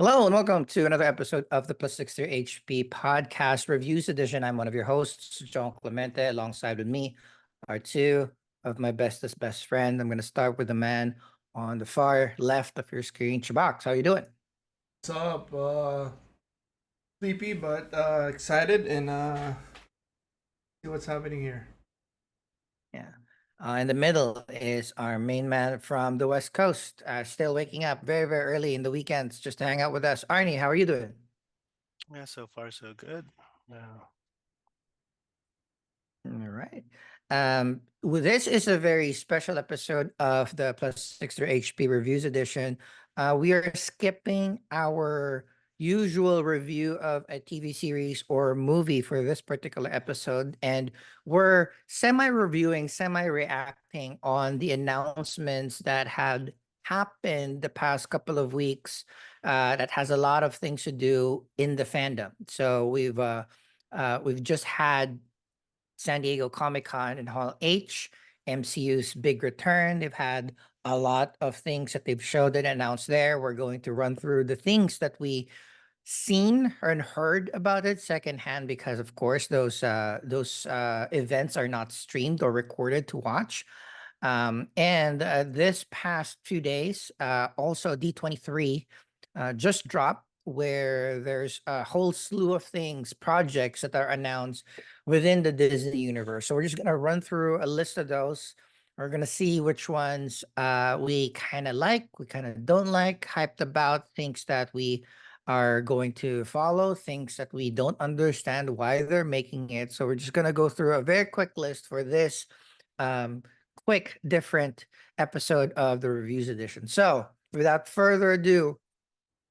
Hello and welcome to another episode of the Plus 60 HP Podcast Reviews Edition. I'm one of your hosts, John Clemente. Alongside with me are two of my bestest best friend. I'm going to start with the man on the far left of your screen, CHUBAX. How you doing? What's up? Sleepy but excited and see what's happening here. Yeah. In the middle is our main man from the West Coast, still waking up very, very early in the weekends just to hang out with us. Arnie, how are you doing? Yeah, so far so good. Yeah. All right. This is a very special episode of the Plus 60 HP Reviews Edition. We are skipping our usual review of a TV series or movie for this particular episode, and we're semi-reviewing, semi-reacting on the announcements that had happened the past couple of weeks. That has a lot of things to do in the fandom. So we've just had San Diego Comic-Con and Hall H, MCU's big return. They've had a lot of things that they've showed and announced there. We're going to run through the things that we seen and heard about it secondhand because of course those events are not streamed or recorded to watch. And this past few days, also D23 just dropped where there's a whole slew of things, projects that are announced within the Disney universe. So we're just gonna run through a list of those. We're gonna see which ones we kind of like, we kind of don't like, hyped about, things that we are going to follow, things that we don't understand why they're making it. So we're just gonna go through a very quick list for this um, quick, different episode of the reviews edition. So without further ado,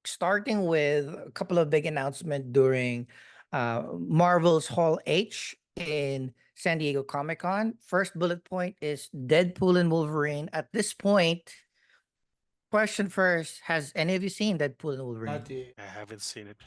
starting with a couple of big announcements during Marvel's Hall H in San Diego Comic-Con. First bullet point is Deadpool and Wolverine. At this point, question first, has any of you seen Deadpool and Wolverine? Not yet. I haven't seen it.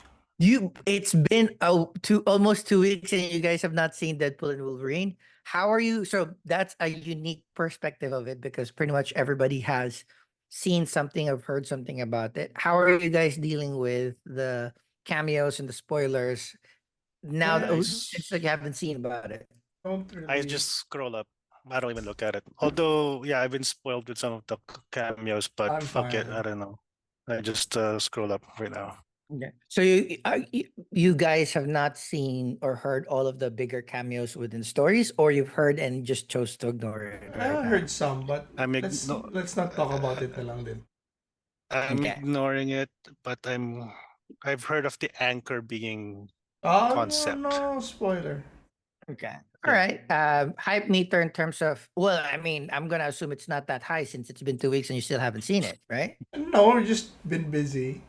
It's been almost 2 weeks and you guys have not seen Deadpool and Wolverine. How are you? So that's a unique perspective of it because pretty much everybody has seen something or heard something about it. How are you guys dealing with the cameos and the spoilers now Yeah, I, since you haven't seen about it? don't I really. just scroll up. I don't even look at it. Although, yeah, I've been spoiled with some of the cameos, but I'm fuck it, fine. I don't know. I just scroll up right now. Okay. So you guys have not seen or heard all of the bigger cameos within stories, or you've heard and just chose to ignore it right I now? heard some, but I'm let's igno- let's not talk about it na lang din. I'm Okay. ignoring it, but I've heard of the anchor being Oh no, concept. no spoiler. Okay. All Yeah. right. Hype meter in terms of, well, I mean, I'm gonna assume it's not that high since it's been 2 weeks and you still haven't seen it, right? No, we've just been busy.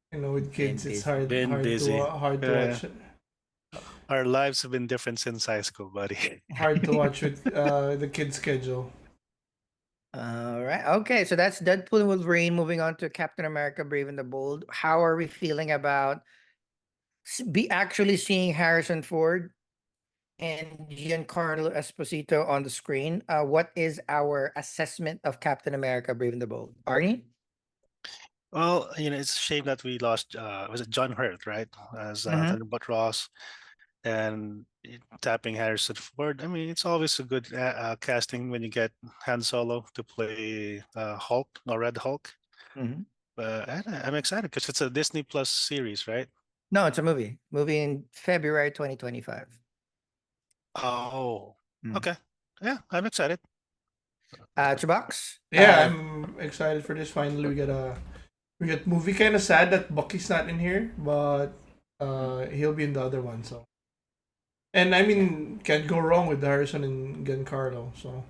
With Been kids, it's busy. hard Been busy. hard to watch. Our lives have been different since high school, buddy. Hard to watch with the kids' schedule. All right. Okay. So that's Deadpool and Wolverine. Moving on to Captain America: Brave and the Bold. How are we feeling about be actually seeing Harrison Ford and Giancarlo Esposito on the screen? What is our assessment of Captain America: Brave and the Bold? Arnie? Well, it's a shame that we lost. Was it John Hurt, right, as Mm-hmm. Thunderbolt Ross, and tapping Harrison Ford. I mean, it's always a good casting when you get Han Solo to play Hulk or Red Hulk. Mm-hmm. But I'm excited because it's a Disney Plus series, right? No, it's a movie. Movie in February 2025. Oh, Mm. okay. Yeah, I'm excited. Chubax? Yeah, I'm excited for this. Finally, we get movie. Kind of sad that Bucky's not in here, but he'll be in the other one. So, and I mean, can't go wrong with Harrison and Giancarlo. So,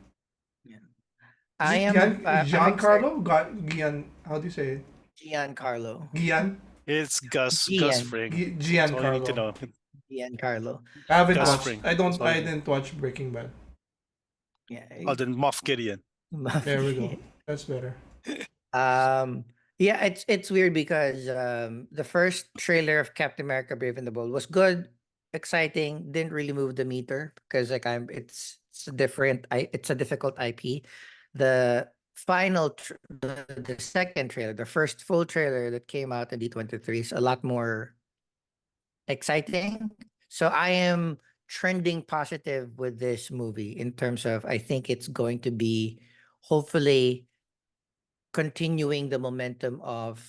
Yeah. is I it am I'm excited. Giancarlo? Gian? How do you say it? Giancarlo. Gian? It's Gus Gian. Fring. That's all you need to Giancarlo. know. Giancarlo. I haven't Gus Uh, watched. Fring. I That's don't. all I you need. didn't watch Breaking Bad. yeah. Oh, then Moff Gideon. There we go. That's better. Um, yeah, it's weird because the first trailer of Captain America: Brave and the Bold was good, exciting, didn't really move the meter because like it's a different it's a difficult IP. The the second trailer, the first full trailer that came out in D23 is a lot more exciting. So I am trending positive with this movie in terms of I think it's going to be hopefully continuing the momentum of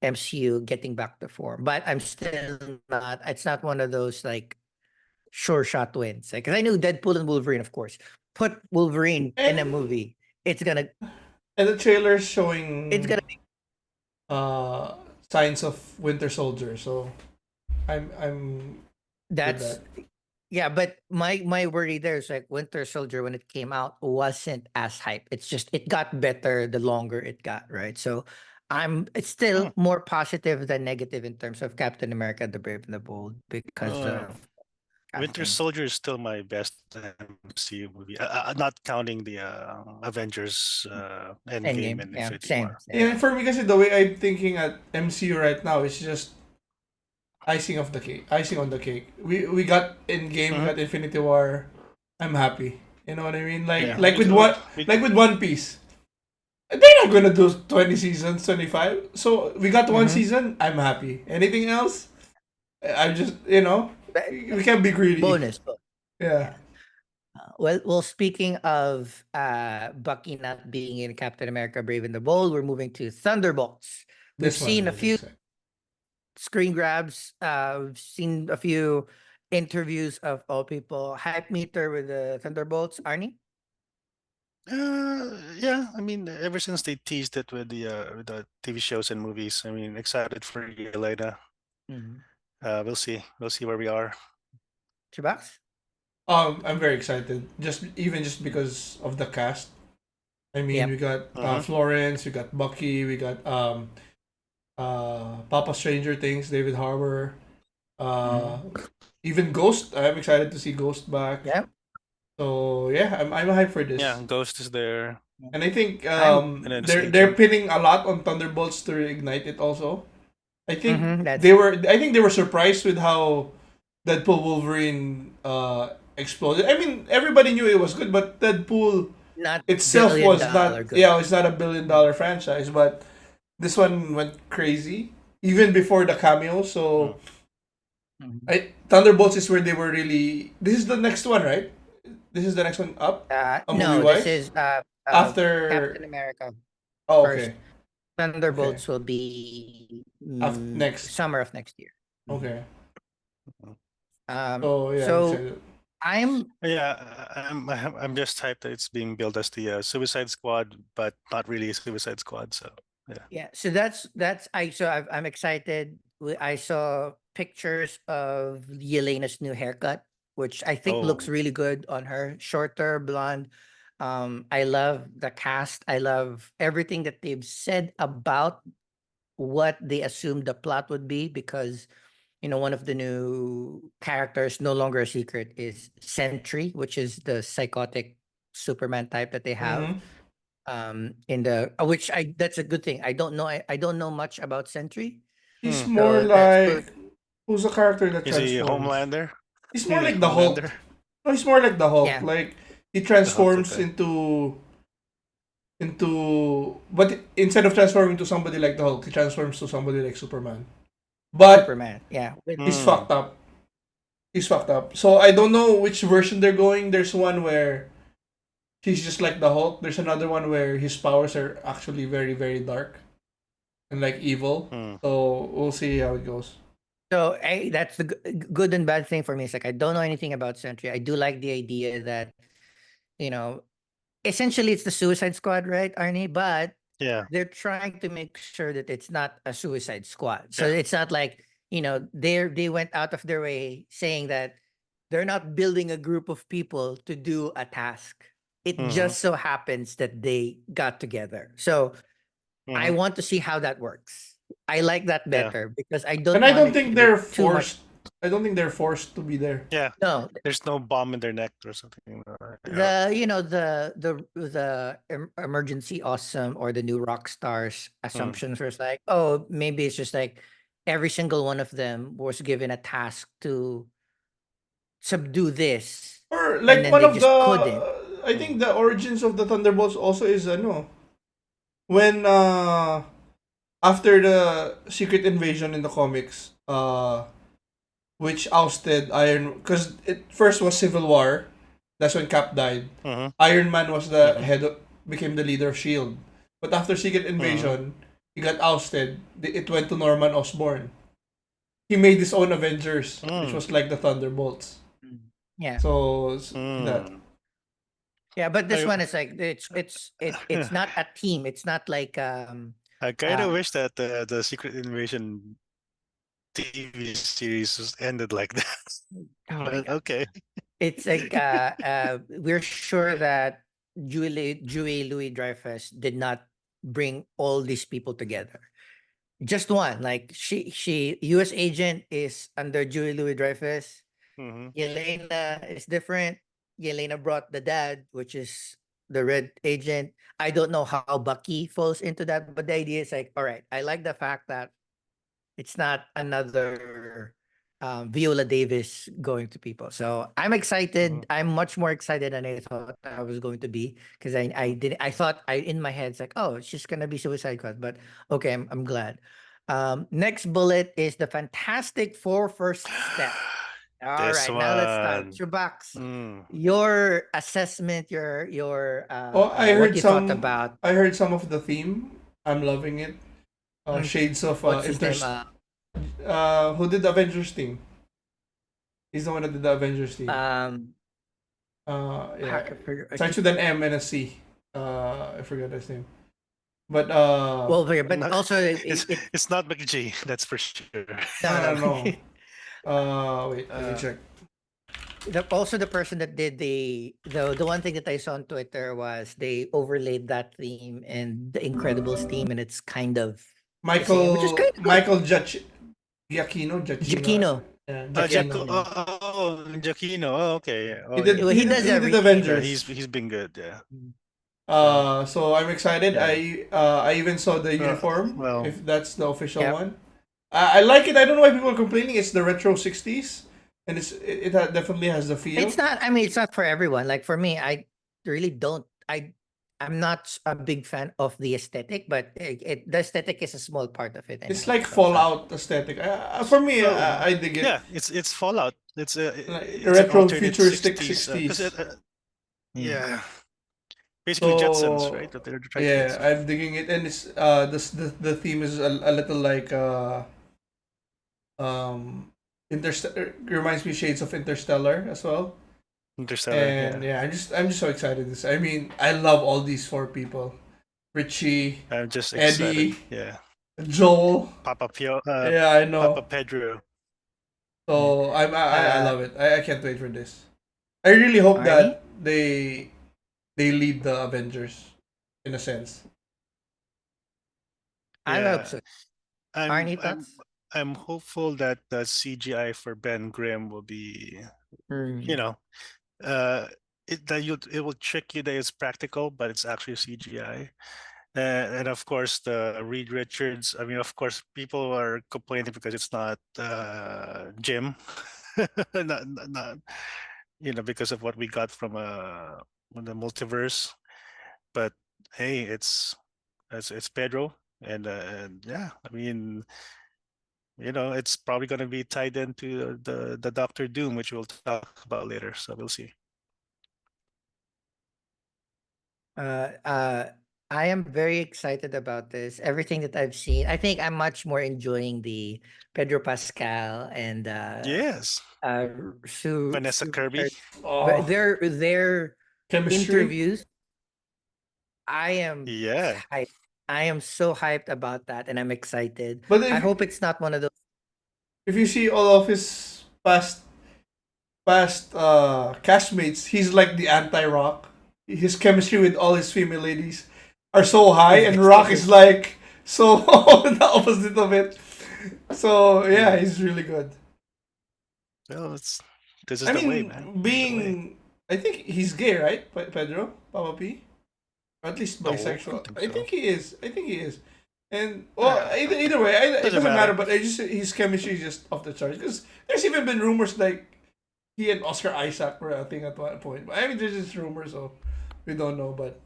MCU getting back to form. But I'm still not, it's not one of those like sure shot wins. Like, 'cause I knew Deadpool and Wolverine, of course. Put Wolverine in a And movie. It's gonna the trailer's it's showing gonna uh signs of Winter Soldier, so I'm with that's that. yeah, but my worry there is like Winter Soldier when it came out wasn't as hype. It's just it got better the longer it got, right? So it's Hmm. still more positive than negative in terms of Captain America: The Brave and the Bold because Uh, of Winter casting. Soldier is still my best MCU movie. Not counting the Avengers Endgame Endgame, and yeah, Infinity same, War. same. Yeah, for me, kasi the way I'm thinking at MCU right now is just icing of the cake, icing on the cake. We got Endgame, we Hmm. got Infinity War. I'm happy. You know what I mean? Yeah, Like me with too. what Me like too. with One Piece. They're not gonna do 20 seasons, 25. So we got one Mm-hmm. season. I'm happy. Anything else? I'm just we can't be greedy. Bonus, Yeah, yeah. Well, speaking of Bucky not being in Captain America: Brave and the Bold, we're moving to Thunderbolts. We've this one I'm seen a really few excited. screen grabs. We've seen a few interviews of all people. Hype meter with the Thunderbolts, Arnie. Yeah, I mean, ever since they teased it with the TV shows and movies, I mean, excited for Yelena. Mm-hmm. We'll see. We'll see where we are. CHUBAX? I'm very excited. Just because of the cast. I mean, we Yep. got Mm-hmm. Florence, we got Bucky, we got Papa Stranger Things, David Harbour, uh, Mm-hmm. even Ghost. I'm excited to see Ghost back. Yep. So yeah, I'm hyped for Yeah, this, Ghost is there, and I think I'm and then this they're agent. pinning a lot on Thunderbolts to reignite it. Also, that's I think they were surprised with how Deadpool Wolverine exploded. I mean, everybody knew it was good, but Deadpool not itself billion was dollar not. good. Yeah, it's not a $1 billion franchise, but this one went crazy even before the cameo. Mm. So Mhm. Thunderbolts is where they were really. This is the next one, right? This is the next one up, a movie No, this wise. is Captain After America oh first. okay, okay. Thunderbolts will be After next, summer of next year. Mhm. okay. Mhm. So yeah, I'm So excited. I'm Yeah, I'm just hyped that it's being billed as the Suicide Squad, but not really a Suicide Squad. So yeah. yeah. So that's I'm excited. I saw pictures of Yelena's new haircut, which I think looks Oh. really good on her. Shorter, blonde. I love the cast. I love everything that they've said about what they assumed the plot would be because one of the new characters, no longer a secret, is Sentry, which is the psychotic Superman type that they have. Mm-hmm. In the which I that's a good thing. I don't know much about Sentry, He's Hmm. more so that's good. like Who's a character that Is he transforms? Homelander? He's more Is he like the Hulk. Homelander? No, he's more like the Hulk. Yeah, Like he The Hulk. transforms Okay. into but instead of transforming to somebody like the Hulk, he transforms to somebody like Superman. But Superman. Yeah, he's Hmm. fucked up. He's fucked up. So I don't know which version they're going. There's one where he's just like the Hulk. There's another one where his powers are actually very, very dark and like evil. Hmm. So we'll see how it goes. so that's the good and bad thing for me. It's like I don't know anything about Sentry. I do like the idea that you know essentially it's the Suicide Squad, right, Arnie? But Yeah. they're trying to make sure that it's not a Suicide Squad. So Yeah. it's not like, they went out of their way saying that they're not building a group of people to do a task. It Mm-hmm. just so happens that they got together. So I Mm-hmm. want to see how that works. I like that Yeah. better because I don't And I want don't it think to be they're too much. forced. I don't think they're forced to be there. Yeah. No, There's no bomb in their neck or something. Yeah. the emergency awesome or the new rock stars Hmm. assumptions was like, oh, maybe it's just like every single one of them was given a task to subdue this Or and like then one they of the just couldn't. I think the origins of the Thunderbolts also is no. when after the secret invasion in the comics, which ousted Iron, because it first was Civil War. That's when Cap died. Mm-hmm. Iron Man was the Mm-hmm. became the leader of Shield. But after Secret Mm-hmm. Invasion, he got ousted. It went to Norman Osborn. He made his own Avengers, which Mm. was like the Thunderbolts. Yeah. So that. Mm. Yeah, but this I one is like it's not a team. It's not like I kind uh of wish that the Secret Invasion TV series was ended like that. oh my But god. okay. It's like we're sure that Julie Louis Dreyfus did not bring all these people together. Just one. Like she US agent is under Julie Louis Dreyfus. Mm-hmm. Yelena is different. Yelena brought the dad, which is the red agent. I don't know how Bucky falls into that, but the idea is like, all right, I like the fact that it's not another Viola Davis going to people. So I'm Mm-hmm. excited. I'm much more excited than I thought I was going to be because I thought I in my head it's like, oh, it's just gonna be Suicide Squad. But okay, I'm glad. Next bullet is the Fantastic Four first step. All This right, now let's start. one. Chubax, Mm. your assessment, Oh, what you thought about I heard some of the theme. I'm loving it. mm, Shades of what's his name? who did the Avengers theme? He's the one that did the Avengers theme. Um, Yeah, I starts keep with an M and a C. I forgot his name. But well, but Not, also it's it it's not McG, that's for sure. no I no. don't know. Wait, let me uh, check. also the person that did the one thing that I saw on Twitter was they overlaid that theme and the Incredibles theme, and it's kind of the same, which is kind of cool. Michael Giacchino. Giacchino, Yeah, yep. Giacchino. Giacchino. Oh, okay. He Oh, did Well, he he did does he did everything. yeah. Avengers. He's been good. Yeah. Mm. So So I'm excited. Yeah. I even saw the uniform. Well. If that's the official yep. one, I like it. I don't know why people are complaining. It's the retro '60s, and definitely has the feel. It's not. I mean, it's not for everyone. Like for me, I really don't. I'm not a big fan of the aesthetic, but the aesthetic is a small part of it It's anyway. like So it's not. Fallout aesthetic. For me, Well. I dig it. Yeah. It's Fallout. Like It's an retro alternate futuristic '60s. Because '60s. Mm. yeah, basically Jetsons, right? So That they're trying to yeah, get. I'm digging it, and it's the theme is a little like um Interstellar. Reminds me shades of Interstellar as well. Interstellar. And Yeah. yeah, I'm just so excited. This I mean, I love all these four people: Richie, I'm just excited. Eddie, Yeah. Joel. Papa Yeah, I Papa know. Pedro. Yeah. So I Uh, love it. I can't wait for this. I really hope Arnie, that they lead the Avengers in a sense. I hope Yeah. so. I'm Arnie, I'm thoughts? I'm hopeful that the CGI for Ben Grimm will be, you Mm. know, uh, it will trick you that it's practical, but it's actually CGI. And of course, the Reed Richards. I mean, of course, people are complaining because it's not Jim, not because of what we got from the multiverse. But hey, it's Pedro, and yeah, I mean, it's probably going to be tied into the Doctor Doom, which we'll talk about later. So we'll see. Uh, uh, I am very excited about this. Everything that I've seen, I think I'm much more enjoying the Pedro Pascal and Yes, uh, Vanessa Sue Kirby. Richard. But Oh, their chemistry. interviews, I am Yeah, hyped. I am so hyped about that, and I'm excited. But I hope it's not one of those. if you see all of his past castmates, he's like the anti-Rock. His chemistry with all his female ladies are so high, Is and this Rock is is like so the opposite of it. So yeah, mm. he's really good. well, this is I the way, man. mean, This is the way. I think he's gay, right, Pedro, Papa P, or at least No, I don't bisexual. think I so. think he is. I think he is. And well, Ah, either way, it doesn't doesn't matter. matter. But I just his chemistry is just off the charts because there's even been rumors like he and Oscar Isaac were a thing at one point. But I mean, there's just rumors, so we don't know. But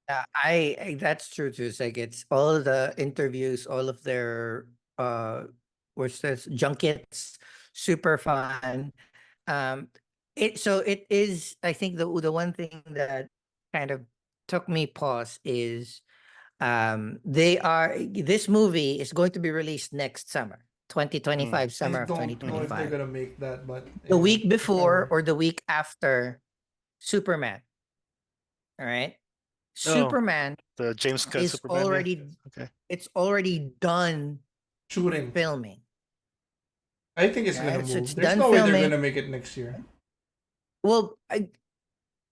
That's true too. It's like it's all the interviews, all of their what's this junkets, super fun. Um, it is. I think the one thing that kind of took me pause is this movie is going to be released next summer, Mm. 2025, I summer of don't know if they're 2025. gonna make that, but The yeah, week before whatever. or the week after Superman. All right. Oh, Superman the James Gunn is Superman. Yeah. already Okay. it's already done Shooting. filming. I think it's gonna Right. So it's move. There's done no way they're filming. gonna make it next year. Well,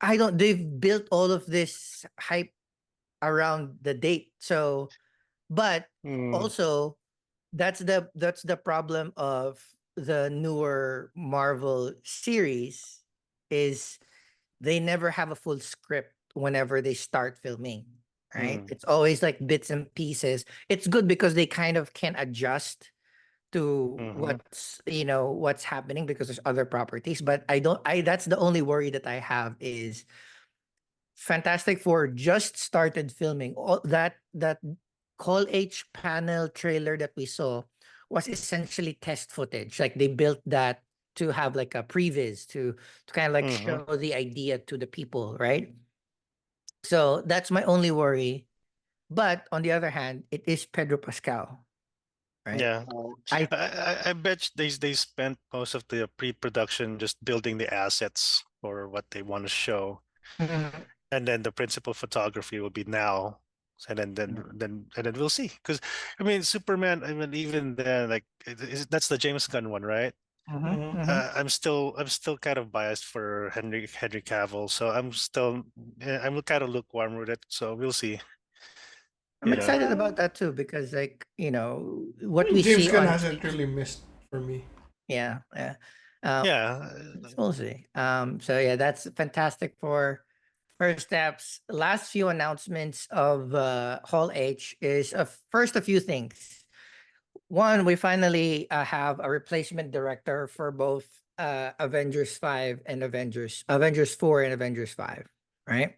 I don't they've built all of this hype around the date. So but Mm, also that's the problem of the newer Marvel series is they never have a full script whenever they start filming, right? mm, It's always like bits and pieces. It's good because they kind of can adjust to mm-hmm. what's happening because there's other properties, but I don't I that's the only worry that I have is Fantastic Four just started filming. All that Call H panel trailer that we saw was essentially test footage. Like they built that to have like a previs to kind of like Mm-hmm. show the idea to the people, right? So that's my only worry. But on the other hand, it is Pedro Pascal, right? Yeah. So I I bet they spent most of the pre-production just building the assets for what they want to show, Mhm. and then the principal photography will be now, and then we'll see. Because I mean, Superman. I mean, even then, like that's the James Gunn one, right? Mhm, Mm-hmm. mhm. I'm still kind of biased for Henry Cavill, so I'm kind of lukewarm with it. So we'll see. I'm You know. excited about that too because like, I what mean, we James see Gunn on hasn't really missed for me. yeah, yeah. Um, Yeah. so we'll see. So yeah, that's fantastic for first steps. Last few announcements of Hall H is first a few things. One, we finally have a replacement director for both Avengers 5 and Avengers 4 and Avengers 5, right?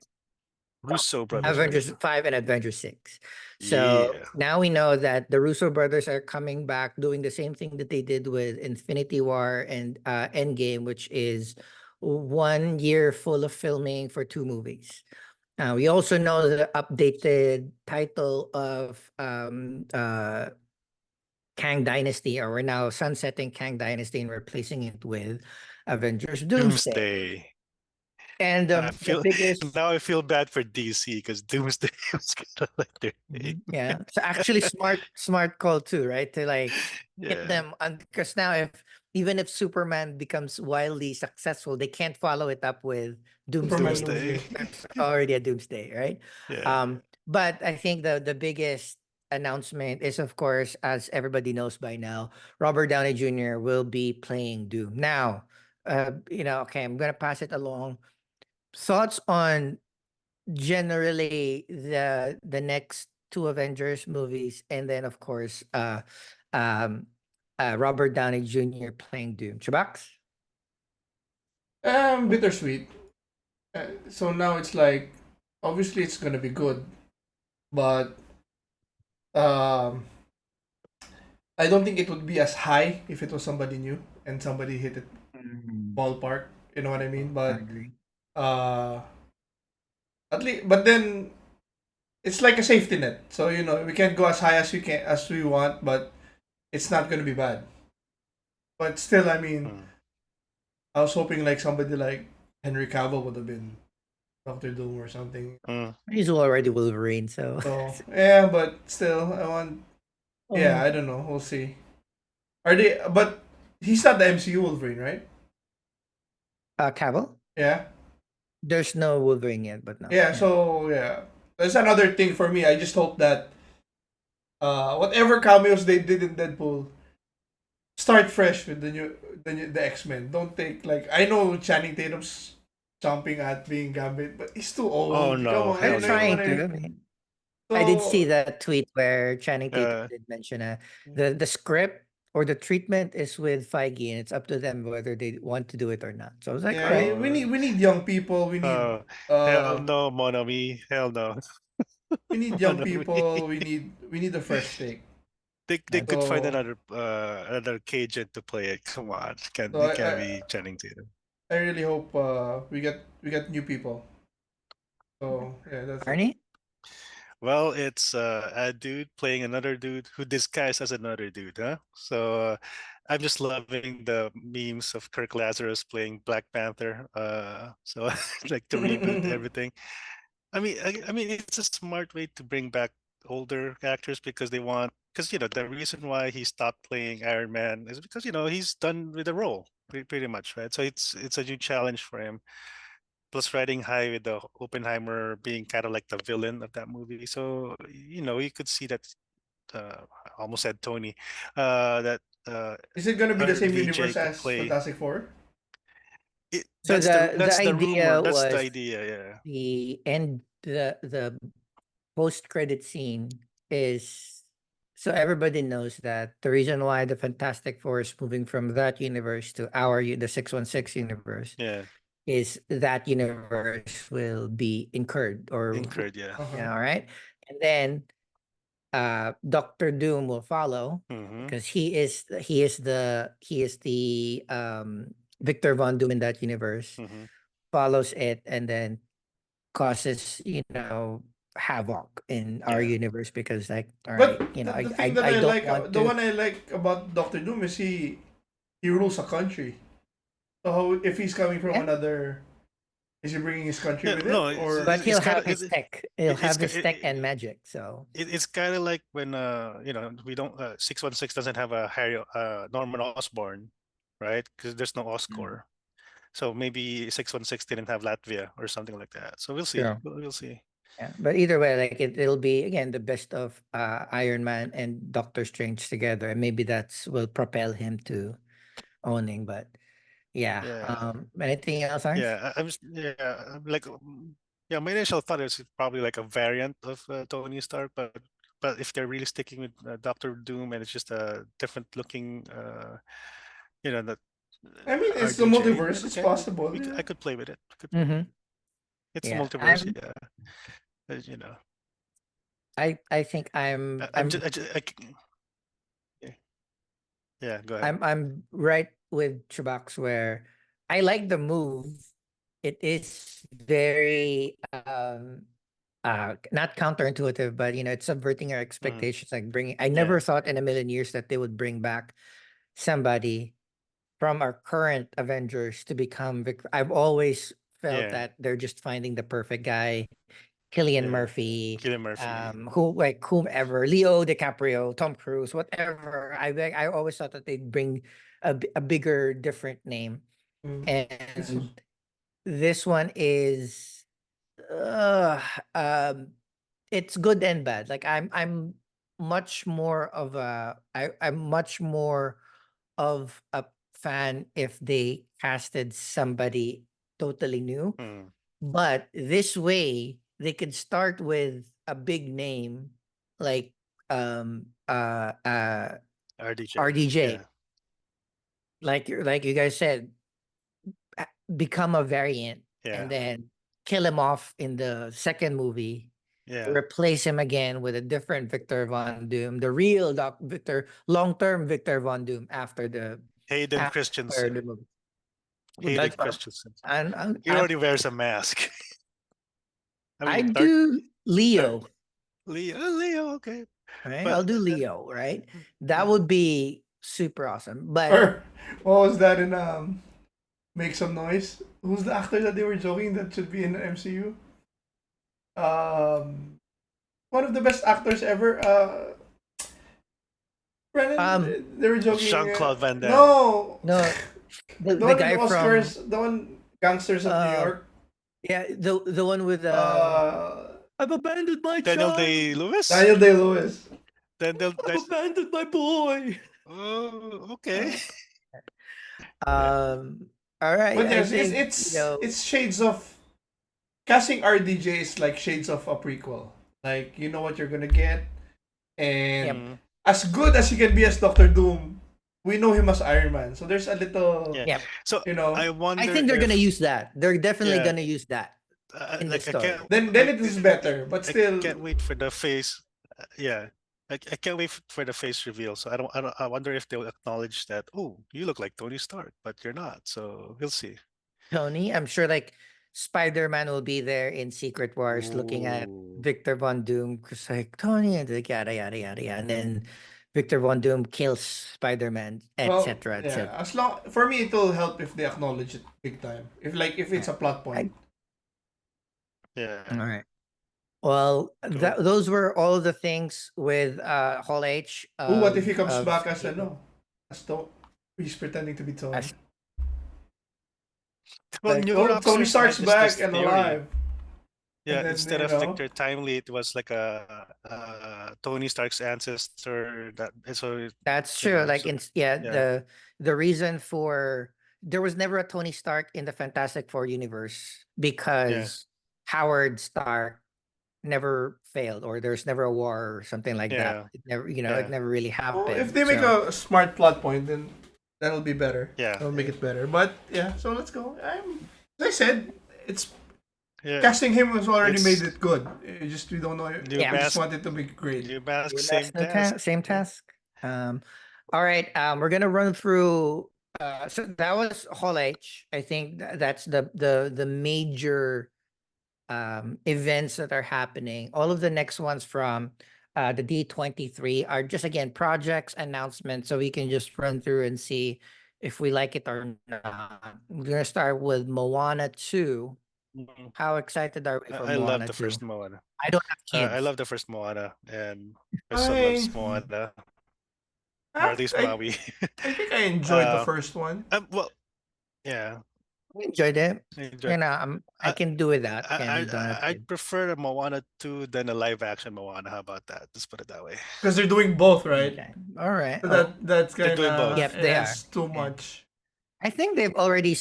Russo brothers, Mm-hmm. right? Avengers 5 and Avengers 6. So Yeah. now we know that the Russo brothers are coming back doing the same thing that they did with Infinity War and Endgame, which is 1 year full of filming for two movies. We also know the updated title of Kang Dynasty, or we're now sunsetting Kang Dynasty and replacing it with Avengers Doomsday. Doomsday. And I the feel biggest now I feel bad for DC because Doomsday was kind of like their thing. Mhm. Yeah. So actually smart call too, right? To like hit Yeah. them on because now if even if Superman becomes wildly successful, they can't follow it up with Superman Doomsday. Doomsday. Doomsday. That's already a Doomsday, right? Yeah. But I think the biggest announcement is of course, as everybody knows by now, Robert Downey Jr. will be playing Doom. Now, okay, I'm gonna pass it along. Thoughts on generally the next two Avengers movies, and then of course um Robert Downey Jr. playing Doom. Chubax? Bittersweet. So now it's like, obviously it's gonna be good, but um, I don't think it would be as high if it was somebody new and somebody hit it Mm, ballpark. You know what I mean? I But agree. uh, at least, but then it's like a safety net. So we can't go as high as we want, but it's not gonna be bad. But still, I mean, Mm. I was hoping like somebody like Henry Cavill would have been Doctor Doom or something. Mm. He's already Wolverine, so So yeah, but still, I want. Yeah, um, I don't know. We'll see. Are they? But he's not the MCU Wolverine, right? Cavill? Yeah. There's no Wolverine yet, but no. Yeah. Yeah. So yeah, that's another thing for me. I just hope that whatever cameos they did in Deadpool, start fresh with the X-Men. Don't take like, I know Channing Tatum's jumping at being Gambit, but he's too Oh old. Come no, on, They're hell you know no. what trying I to. mean? I mean, I did see So that tweet where Channing Tatum Uh, did mention the script or the treatment is with Feige, and it's up to them whether they want to do it or not. So I was like, all yeah, right. we oh, need young people. We need oh, hell uh no, Monami. Hell no. we need young people. We need a fresh take. They could find So another Cajun to play it. Come on, so it can't be Channing Tatum. I really hope we get new people. So yeah, that's it. Arnie? Well, it's a dude playing another dude who disguised as another dude, huh? So I'm just loving the memes of Kirk Lazarus playing Black Panther. So like to reboot everything. I mean, it's a smart way to bring back older actors because they want, because the reason why he stopped playing Iron Man is because he's done with the role pretty much, right? So it's a new challenge for him. Plus, riding high with the Oppenheimer being kind of like the villain of that movie, so you could see that. I almost said Tony. That Is it gonna be the same RDJ universe could as play. Fantastic Four? So the That's the rumor. idea That's the was idea. Yeah. the post credit scene is so everybody knows that the reason why the Fantastic Four is moving from that universe to the 616 universe Yeah. is that universe will be incurred or Incurred. Yeah. Uh-huh. all right. And then Doctor Doom will follow Mm-hmm. because he is the Victor Von Doom in that universe, Mm-hmm. follows it and then causes havoc in our Yeah. universe because like all right, But the thing that I I don't like, want the to. one I like about Doctor Doom is he rules a country. So if he's coming from Yeah, another, is he bringing his country Yeah. with him No, or? but he'll it's kind have of his tech. He'll it's have his tech and magic. So it's kind of like when we don't 616 doesn't have a Harry Norman Osborn, right? Because there's no mm, Oscorp. So maybe 616 didn't have Latvia or something like that. So we'll see. true. We'll see. Yeah, but either way, like it'll be again the best of Iron Man and Doctor Strange together, and maybe that's will propel him to owning. But yeah, Yeah. anything else, Arns? Yeah. I'm like yeah, my initial thought is probably like a variant of Tony Stark, but if they're really sticking with Doctor Doom and it's just a different looking that I mean, it's the RDJ, multiverse. then It's okay, possible. Yeah. I could play with it. I could play with Mm-hmm. it. It's the Yeah, multiverse, yeah. You know, I think I'm just, yeah, yeah. Go ahead. I'm right with CHUBAX where I like the move. It is very not counterintuitive, but it's subverting our Mm, expectations. Like bringing, I never yeah, thought in a million years that they would bring back somebody from our current Avengers to become Victor. I've always felt yeah, that they're just finding the perfect guy, Killian yeah. Murphy, Cillian Murphy. whomever, Leo DiCaprio, Tom Cruise, whatever. I always thought that they'd bring a bigger, different name, Mm. It's and this one is, uh, um, it's good and bad. Like I'm much more of I'm much more of a fan if they casted somebody totally new. Mm, But this way, they could start with a big name like um uh uh RDJ. RDJ. Yeah, Like you guys said, become a variant and yeah, then kill him off in the second movie. yeah. Replace him again with a different Victor Von Doom, the real long-term Victor Von Doom Hayden after the Christensen. movie. Well, Hayden that's Christensen. and He already wears a mask. I I mean, dark, do dark Leo. Leo. Okay, Right? but I'll do Leo, right? That would be super awesome. But or what was that in Make Some Noise? Who's the actor that they were joking that should be in the MCU? Um, one of the best actors ever. um Brennan, they were joking. Jean Claude Van Damme. No, no, the the one in guy from Oscars, the one Gangsters of New uh York. yeah, the one with Uh, I've abandoned my Daniel child. Day Lewis. Daniel Day Lewis. Daniel. I've abandoned my boy. Oh, okay. Uh, Yeah. All right. but I yes, think, it's shades of casting RDJ is like shades of a prequel. Like you know what you're gonna get, yep. and Mm, as good as he can be as Doctor Doom, we know him as Iron Man. So there's a little, yeah. Yep. So you know. I I wonder think they're gonna if use that. They're definitely yeah. gonna use that. in the like I story. can't. Then it is better, but I still, can't wait for the face. Yeah, I can't wait for the face reveal. So I wonder if they'll acknowledge that. Oh, you look like Tony Stark, but you're not. So we'll see. Tony, I'm sure like Spider-Man will be there in Secret Wars looking at Ooh. Victor Von Doom, just like Tony, and like yada yada yada yada. And then Victor Von Doom kills Spider-Man, well, etc. yeah. etc. As long for me, it will help if they acknowledge it big time. If it's a plot point. Yeah. All right. Well, Cool. those were all the things with Hall H Ooh, what if he comes of back as as he's pretending to be Tony. as Well, Like, New oh, Tony Rockstars had Stark's this back and theory. alive, and Yeah, then instead of Victor Timely, it was like a Tony Stark's ancestor. That's true. Like So in yeah, yeah, the reason for there was never a Tony Stark in the Fantastic Four universe yeah, because Howard Stark never failed or there's never a war or something like that. yeah, It never, it yeah, never really oh, if happened. they make So a smart plot point, then that'll be better. yeah, That'll make it better. But yeah, so let's go. As I said, it's yeah. casting him has already made It's it good. We don't know. new yeah, We just mask, want it to be great. new mask, same same task. same Yeah. task. All right. We're gonna run through. So that was Hall H. I think that's the major events that are happening. All of the next ones from the D23 are just again projects announcements, so we can just run through and see if we like it or not. We're gonna start with Moana 2. Mhm. How excited are we for I love Moana the 2? first Moana. I don't have I kids. love the first Moana, and my son I loves Moana, or at I least I, Maui. I think I enjoyed the uh, first one. well, yeah, I enjoyed it. I enjoyed. I I, can do with that. Again, I we don't have I'd kids. prefer a Moana 2 than a live action Moana. How about that? Let's put it that way. Because they're doing both, right? Okay. All right. So Oh, that's They're kind doing of both. yep, they are. that's too Yeah. much. I think they've already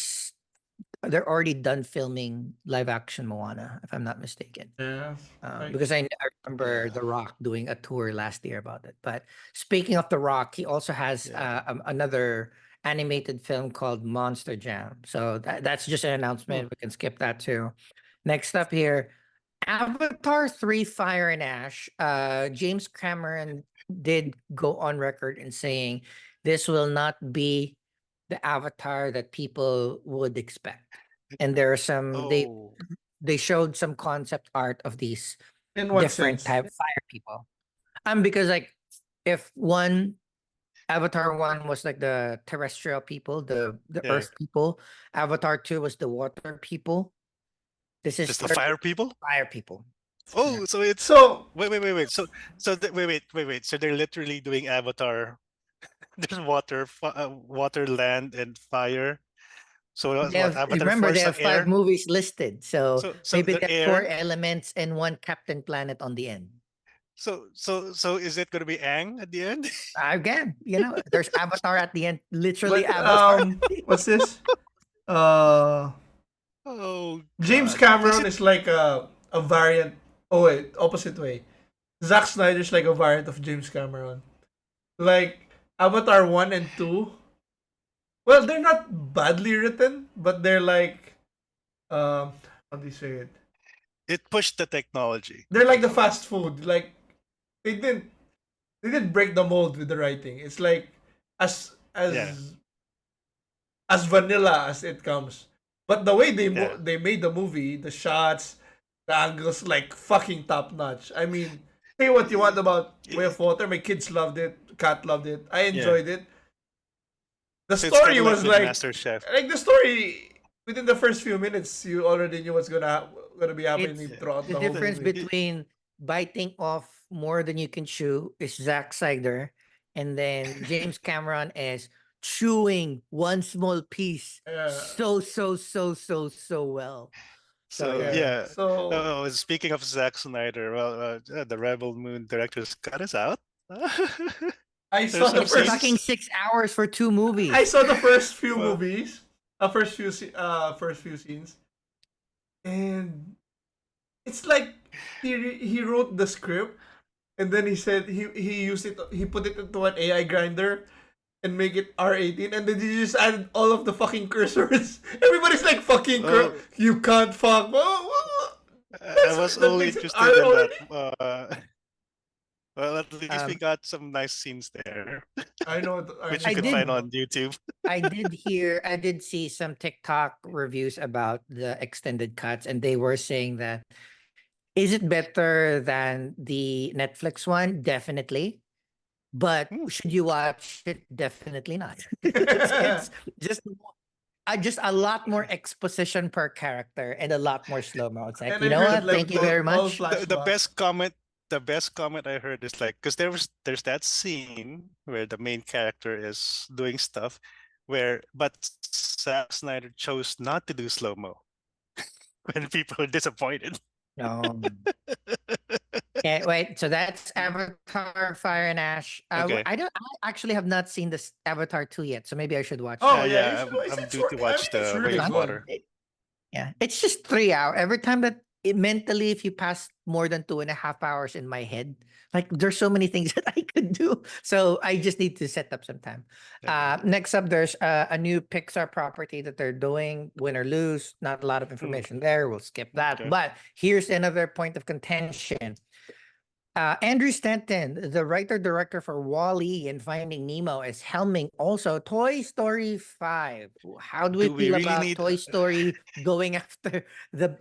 they're already done filming live action Moana, if I'm not mistaken. Yeah, like Because I remember Yeah, The Rock doing a tour last year about it. But speaking of The Rock, he also has yeah. another animated film called Monster Jam. So that's just an announcement. Hmm. We can skip that too. Next up here, Avatar 3 Fire and Ash. James Cameron did go on record in saying this will not be the Avatar that people would expect. And there are some Oh, they showed some concept art of these in what different sense? type fire people. Because like if one Avatar 1 was like the terrestrial people, the yeah. earth people, Avatar 2 was the water people. This is Just the they're fire people? fire people. Yeah. Oh, so it's So wait. Wait. So they're literally doing Avatar. There's water, water, land, and fire. So They what? have Avatar remember they Force have five air. movies listed. So So maybe the they have four air. elements and one Captain Planet on the end. So is it going to be Aang at the end? Again, there's Avatar at the end, literally but Avatar. what's this? Uh, Oh James God! Does Cameron it? is like a variant. Oh wait, opposite way. Zack Snyder's like a variant of James Cameron. Like Avatar 1 and 2. Well, they're not badly written, but they're like how do you say it? It pushed the technology. They're like the fast food. Like they didn't they didn't break the mold with the writing. It's like as Yeah, as vanilla as it comes. But the way yeah. they made the movie, the shots, the angles, like fucking top notch. I mean, say what you want about Way of Water. My kids loved it. Cat loved it. I Yeah. enjoyed it. The So it's kind story of like was with Master Chef. like the story within the first few minutes, you already knew what's gonna be happening It's Yeah. throughout the the whole difference movie. between biting off more than you can chew is Zack Snyder, and then James Cameron is chewing one small piece Yeah, so well. So So yeah. yeah. yeah. So Oh, speaking of Zack Snyder, well, the Rebel Moon director's cut us out. I There's saw the some It's first. fucking scenes. 6 hours for 2 I movies. saw the first few Well, movies, first few scenes, and it's like he wrote the script and then he said he used it he put it into an AI grinder and make it R18 and then he just added all of the fucking cursors. Everybody's like fucking oh, you can't fuck. I was That only makes interested in that. Well, at least we Um, got some nice scenes there, I know. I which know you I what can you're did find talking on about. YouTube. I did see some TikTok reviews about the extended cuts, and they were saying that is it better than the Netflix one? Definitely. But Hmm. should you watch it? Definitely not. It's just just a lot more exposition per character and a lot more slow mo. It's like, And you I know heard what? like Thank you very all much. The flashbacks. best comment I heard is like, because there's that scene where the main character is doing stuff, but Zack Snyder chose not to do slow mo when people are disappointed. No. Okay, wait. So that's Avatar Fire and Ash. Okay. I actually have not seen this Avatar 2 yet, so maybe I should watch Oh that. yeah, Yeah, I'm it's due to I mean watch it's the It's really fun. good. wastewater. Yeah, it's just 3 hours. Every time that mentally, if you pass more than 2.5 hours in my head, like there's so many things that I could do. So I just need to set up some time. Okay. Next up, there's a new Pixar property that they're doing, win or lose. Not a lot of Hmm. information there. We'll skip that. Okay. But here's another point of contention. Andrew Stanton, the writer director for Wall-E and Finding Nemo, is helming also Toy Story 5. How do we Do we feel really about need? Toy Story going after the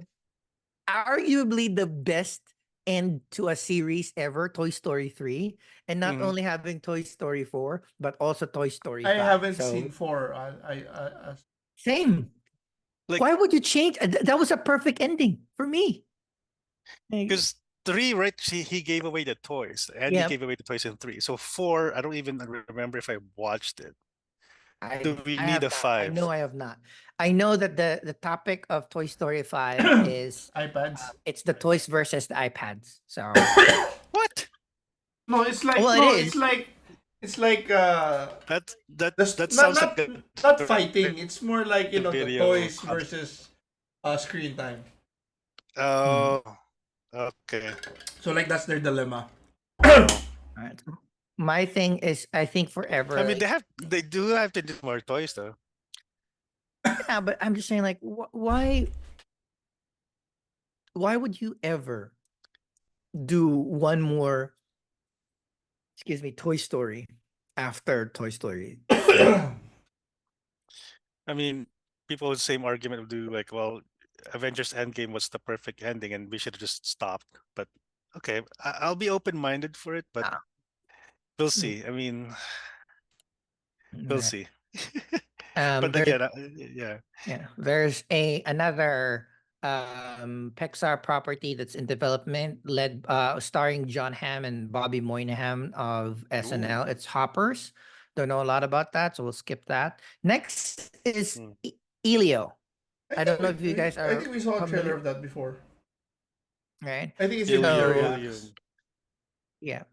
arguably the best end to a series ever, Toy Story 3, and not Mhm. only having Toy Story 4, but also Toy Story I 5. haven't seen So, 4. same. Like, Why would you change? That was a perfect ending for me. Like, because three, right? He gave away the toys, and he yeah, gave away the toys in three. So four, I don't even remember if I watched it. Do we I need have a not. I know five? I have not. I know that the topic of Toy Story 5 is iPads. it's the toys versus the iPads. So, What? No, it's like well, it no, is. it's like That not sounds like a not fighting. It's more like the video. toys versus screen time. Hmm. Oh, okay. So like that's their dilemma. Oh, All right. My thing is, I think I forever, mean like, they do have to do more toys though. yeah, but I'm just saying, like, why would you ever do one more, excuse me, Toy Story after Toy Story 3? I mean, people with the same argument would do like, well, Avengers Endgame was the perfect ending, and we should have just stopped. But okay, I'll be open minded for it, but Ah, we'll mm, see. I mean, we'll right. see. But There's again, yeah. yeah, there's another Pixar property that's in development, led starring John Hamm and Bobby Moynihan of Ooh. SNL. It's Hoppers. Don't know a lot about that, so we'll skip that. Next is Mm. Elio. I I don't think know if you guys I are think we saw a trailer familiar, of that before. right? I think it's gonna be early So access. yeah,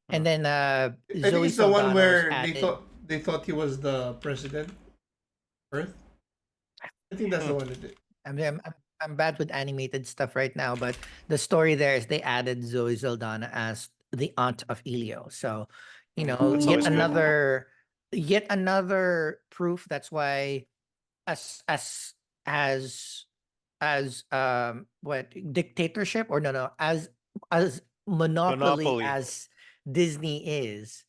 and Huh. then I think Zoe it's the one Saldana was where added. they thought he was the president. Earth. I think that's the Hmm. one that did. I mean, I'm bad with animated stuff right now, but the story there is they added Zoe Saldana as the aunt of Elio. So, That's always good. yet another proof. That's why as as what dictatorship or no as monopoly Monopoly. as Disney is.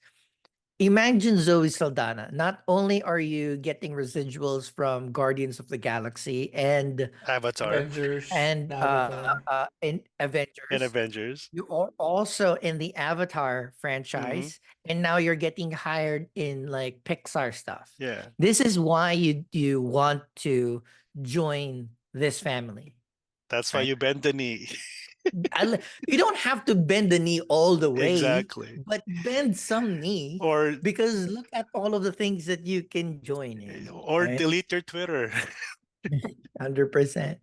Imagine Zoe Saldana. Not only are you getting residuals from Guardians of the Galaxy Avatar Avengers, and Avatar. in and Avengers, Avengers. you are also in the Avatar Hmm. franchise, and now you're getting hired in like Pixar stuff. Yeah, This is why you want to join this family, that's why right? you bend the knee. You don't have to bend the knee all the way, Exactly. but bend some knee Or because look at all of the things that you can join in, right? delete your Twitter. 100%.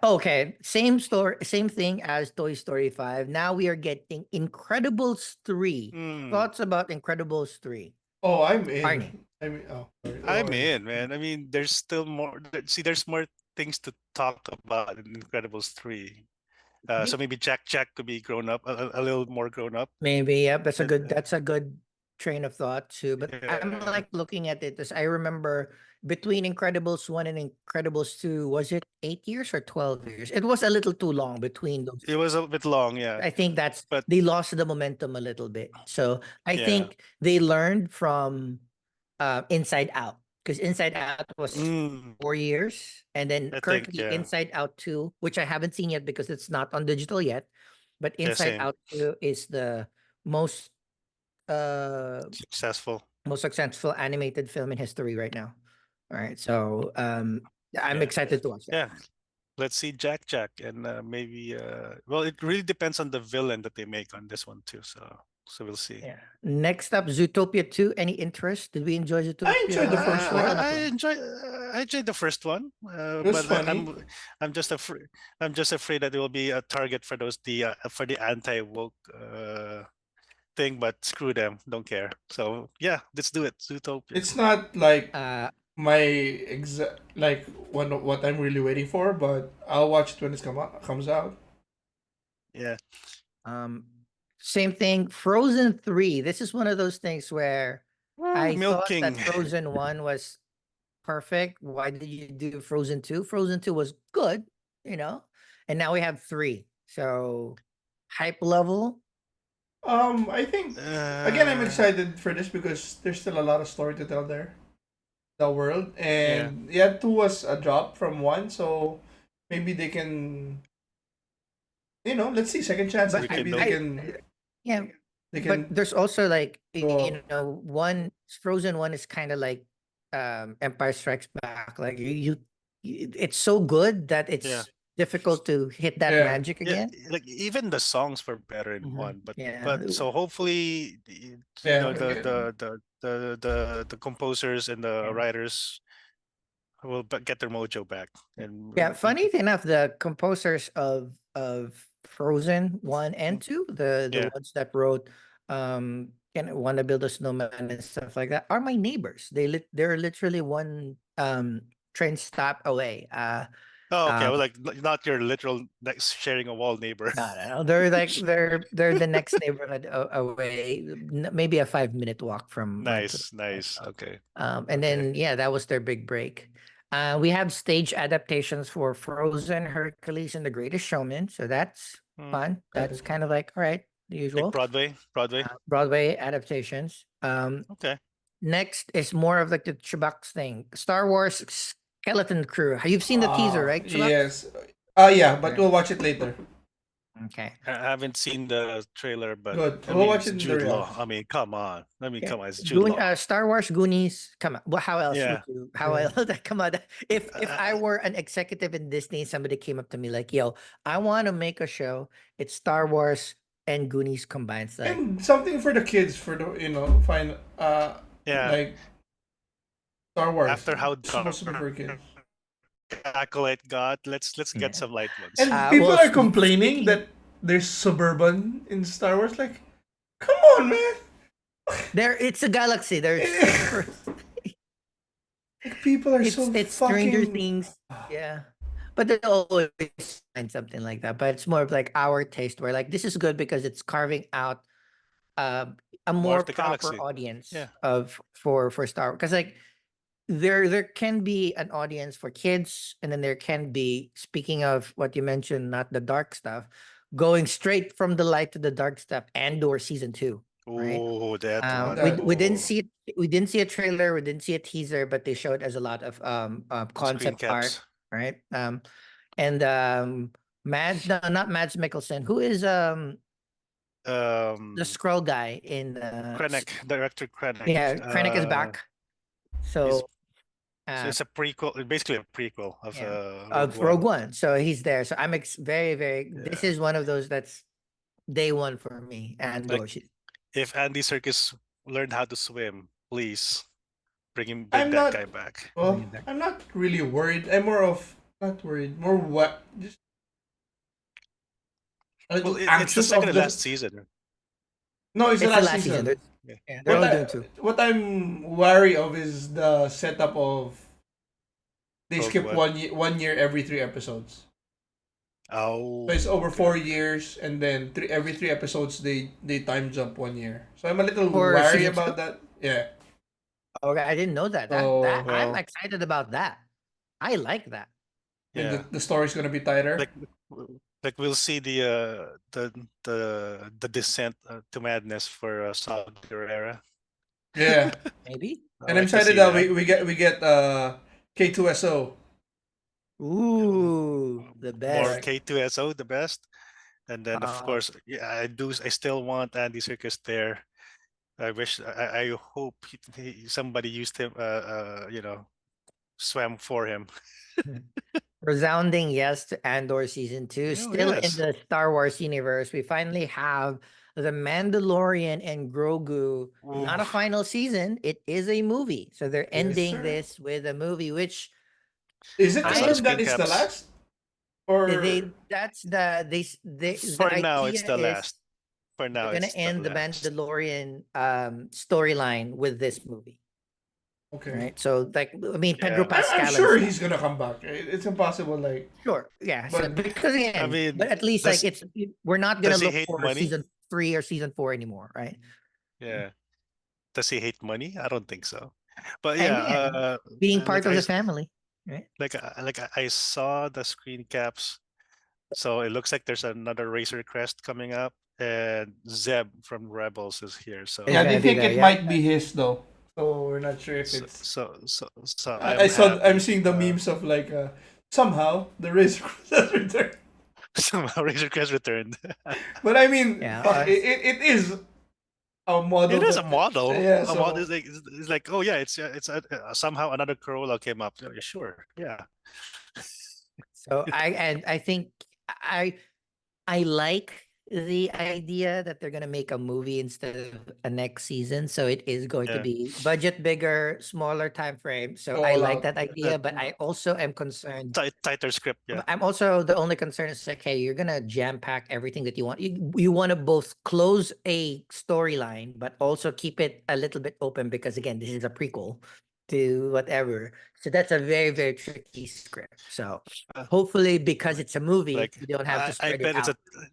Okay, same story, same thing as Toy Story 5. Now we are getting Incredibles 3. Hmm. Thoughts about Incredibles 3? Oh, I'm in. Arnie. I mean, oh, sorry. I'm in, man. I mean, there's still more. See, there's more things to talk about in Incredibles 3. So maybe Jack could be grown up, a little more grown up. Maybe, yep, And that's a good train of thought too, but I'm Yeah. like looking at it as I remember between Incredibles 1 and Incredibles 2, was it 8 years or 12 years? It was a little too long between those. It was a bit long, yeah. I think But they lost the momentum a little bit. So I yeah. think they learned from Inside Out, because Inside Out was Mm, 4 years, and then I think, currently yeah. Inside Out 2, which I haven't seen yet because it's not on digital yet, but Yeah, Inside same. Out 2 is the most uh Successful. most successful animated film in history right now. All right, so I'm Yeah. excited to watch that. Yeah. Let's see Jack Jack and maybe well, it really depends on the villain that they make on this one too. So we'll see. Yeah. Next up, Zootopia 2. Any interest? Did we enjoy Zootopia? I enjoyed the first one. I enjoyed the first one, It was but funny. I'm just afraid that it will be a target for those for the anti woke thing. But screw them, don't care. So yeah, let's do it. Zootopia. It's not like Uh, my exact like what I'm really waiting for, but I'll watch it when it comes out. Yeah. um, Same thing. Frozen 3. This is one of those things where Woo, I thought milking. that Frozen 1 was perfect. Why did you do Frozen 2? Frozen 2 was good, you know, and now we have 3. So hype level. I think again I'm Uh, excited for this because there's still a lot of story to tell there, the world, yeah. and yeah, two was a drop from one, so maybe they can, let's see second chances. But Maybe Rekindle. yeah, they but can there's also like go. one Frozen 1 is kind of like Empire Strikes Back. Like it's so good that Yeah. it's difficult to hit that Yeah. magic Yeah, again. like even the songs were better in Mhm. one, but Yeah. so hopefully Yeah, the composers and the Yeah. writers will get their mojo back. And Yeah, funny enough, the composers of Frozen 1 and 2, the yeah. ones that wrote Can Wanna Build a Snowman and stuff like that, are my neighbors. They're literally one train stop away. Oh, okay. I Um was like, not your literal next sharing a wall neighbor. no, no, no. They're like they're the next neighborhood away, maybe a 5-minute walk from my place. Nice, nice. Okay. And Okay. then yeah, that was their big break. We have stage adaptations for Frozen, Hercules, and The Greatest Showman, so that's Hmm. fun. That's kind of like all right, the Like usual Broadway. Broadway adaptations. Okay. Next is more of like the CHUBAX thing, Star Wars Skeleton Crew. You've seen the teaser, right, CHUBAX? Yes. Yeah, but Right. we'll watch it later. Okay. I haven't seen the trailer, but Good. I We'll mean, watch it's it in the Jude Law. reaction. I mean, come on. Yeah. It's Jude Law. Star Wars Goonies. Come on. Well, how else Yeah. would you? How Yeah. else? Come on. If I Uh, were an executive in Disney, somebody came up to me like, "Yo, I want to make a show. It's Star Wars and Goonies combined." It's like, And something for the kids for the find yeah. like Star Wars. After how It's supposed to be for kids. Accolade God, let's get yeah. some light ones. And people Well, are complaining speaking, that there's suburban in Star Wars. Like, come on, man. it's a galaxy. There's Like, people are so it's Stranger fucking. Things. Yeah. But they always find something like that. But it's more of like our taste, where like this is good because it's carving out uh, a More more of the proper galaxy. audience Yeah. for Star Wars. Because like there can be an audience for kids, and then there can be, speaking of what you mentioned, not the dark stuff, going straight from the light to the dark stuff, Andor season 2, right? Oh, that one. We didn't Oh. see it. We didn't see a trailer. We didn't see a teaser, but they showed us a lot of Screen concept art, caps. right? And Mads, no, not Mads Mikkelsen. Who is the Skrull guy in Krennic, director Krennic. yeah, Krennic is back. He's So it's a prequel, basically a prequel of yeah, Rogue of Rogue One. One. So he's there. So I'm very, very. This Yeah. is one of those that's day one for me. And Like, if Andy Serkis learned how to swim, please bring I'm that not. guy back. Well, I'm not really worried. I'm more of not worried. More what? Just a little Well, it's the anxious second of to the. last season. No, it's the it's the last last season. season. Yeah. They're What only doing 2. what I'm wary of is the setup of they Rogue skip One. 1 year every 3 episodes. Oh, So it's over okay. 4 years, and then every 3 episodes they time jump 1 year. So I'm a little For wary season about 2? that. Yeah. Okay, I didn't know that. That So I'm Well, excited about that. I like that. I mean yeah. the story's gonna be tighter. Like like we'll see the descent to madness for Saudi era. Yeah. Maybe. I And I'm like to excited see that that. we get K2SO. Ooh, the More best. Correct. K2SO, the best. And then of Uh, course, yeah, I still want Andy Circus there. I hope somebody used him, swam for him. Resounding yes to Andor season 2. Oh Still in yes. the Star Wars universe, we finally have the Mandalorian and Grogu. Not a Oof. final season. It is a movie. So they're Yes, ending sir. this with a movie, which Is it I I saw the confirmed am that screen it's the caps. last? Or that's the For now, it's idea the is last. For they're now, gonna it's the end the last. Mandalorian storyline with this movie. okay. Right. So like I mean Pedro Yeah. I'm Pascal and sure stuff. he's gonna come back. It's impossible, like, Sure. Yeah. So but because I again, mean, but at least like does we're not gonna does he look hate for money? season 3 or season 4 anymore, right? Yeah. Does he hate money? I don't think so. But And yeah, again, being like part of the family, right? I saw the screen caps. So it looks like there's another Razor Crest coming up, and Zeb from Rebels is here. Is yeah, So they gonna be think there. it Yep. might be his though. So we're not sure if so it's. so so, so I I'm saw. I'm happy. seeing the memes of like somehow the Razor has returned. Somehow Razor Crest returned. But I mean, Yeah. fuck, it is a It model is a that. model. Yeah. A model So is it's like, oh yeah, somehow another Corolla came up. Yeah, sure, yeah. So I think I I like the idea that they're gonna make a movie instead of a next season. So it is going to Yeah. be budget bigger, smaller time frame. So go I all like out. that idea, but I also am concerned. Tighter script. Yeah. I'm also the only concern is like, hey, you're gonna jam pack everything that you want. You want to both close a storyline, but also keep it a little bit open because again, this is a prequel to whatever. So that's a very, very tricky script. So Uh, hopefully, because it's a movie, like you don't have to I spread it bet it's out. a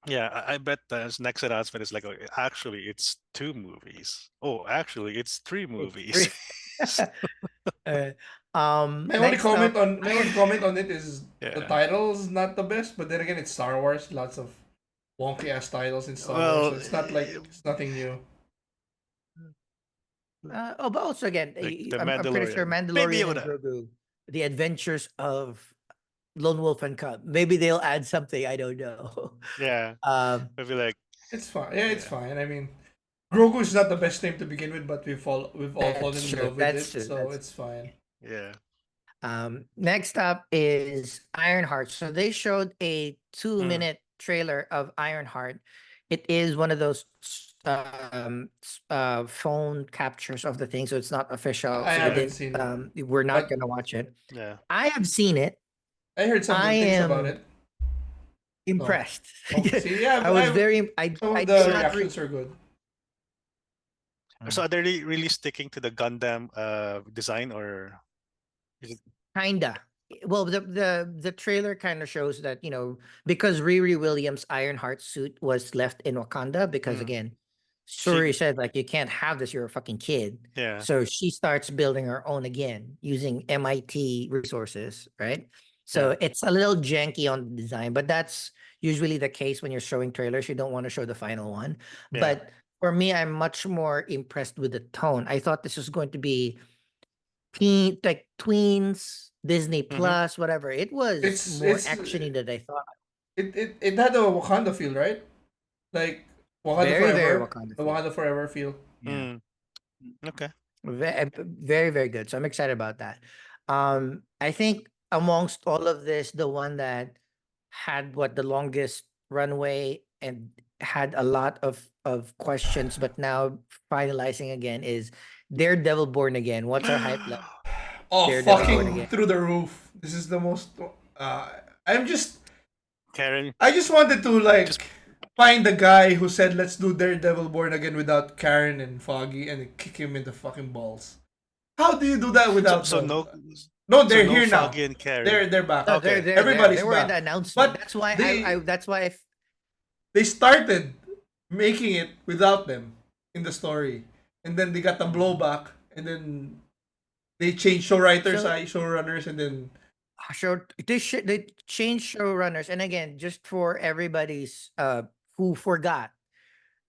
yeah. I bet the next announcement is like, oh, actually, it's two movies. Oh, actually, it's three It's movies. three. Uh, next up, My only Iron. comment on it is the Yeah. title's not the best, but then again, it's Star Wars. Lots of wonky ass titles in Star Wars, so Well, it's not like it's nothing new. Oh, but also again, like the I'm pretty sure Mandalorian. Maybe it Mandalorian would. and Grogu, the adventures of Lone Wolf and Cub. Maybe they'll add something. I don't know. Yeah. um, Maybe like It's fine. Yeah, it's yeah. fine. I mean, Grogu is not the best name to begin with, but we've all fallen that's in true. love with That's it, true. so That's it's fine. Yeah. next up is Ironheart. So they showed a Mm. 2-minute trailer of Ironheart. It is one of those phone captures of the thing, so it's not official. I So they haven't Yeah. didn't. seen it, We're not but gonna watch it. Yeah. I have seen it. I heard some I good things about am it. No. impressed. Oh, see, yeah, I was I've very. some I of the did So not reactions are good. so are they really sticking to the Gundam design, or is it, kinda. Well, the trailer kind of shows that because Riri Williams' Ironheart suit was left in Wakanda because mm, again, she Shuri said like you can't have this. You're a fucking kid. yeah. So she starts building her own again using MIT resources, right? Yeah. So it's a little janky on the design, but that's usually the case when you're showing trailers. You don't want to show the final one. Yeah. But for me, I'm much more impressed with the tone. I thought this was going to be like tweens, Disney Mm-hmm. Plus, whatever. It was It's more it's actiony than I thought. it had a Wakanda feel, right? Like Wakanda Very, very Forever, Wakanda the feel. Wakanda Forever feel. Yeah. Mm. Okay. Very, very good. So I'm excited about that. I think amongst all of this, the one that had the longest runway and had a lot of questions, but now finalizing again is Daredevil Born Again. What's our hype level? Oh, Daredevil Born fucking Again. through the roof. This is the most. Uh, I'm just. Karen, I just wanted to just find the guy who said let's do Daredevil Born Again without Karen and Foggy and kick him in the fucking balls. How do you do that without So them? no, No, so they're no here now. Foggy and Carrie. They're back. No, Okay. they're there. Everybody's They were in the back. announcement. But That's why they that's why they started making it without them in the story, and then they got the blowback, and then they changed so showrunners, and then they changed showrunners. And again, just for everybody's who forgot,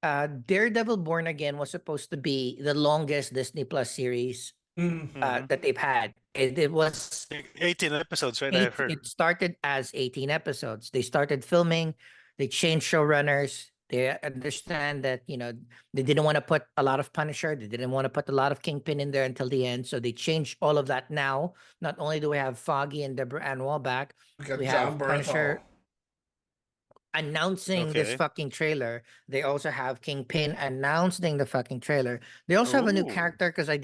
Daredevil Born Again was supposed to be the longest Disney Plus series Mhm. that they've had. It was 18 episodes, right? I've heard. it started as 18 episodes. They started filming, they changed showrunners. They understand that, they didn't want to put a lot of Punisher, they didn't want to put a lot of Kingpin in there until the end. So they changed all of that now. Not only do we have Foggy and Deborah Ann Wall back, we got we John have Bernthal. Punisher announcing this Okay. fucking trailer. They also have Kingpin announcing the fucking trailer. They also have a new Ooh. character because I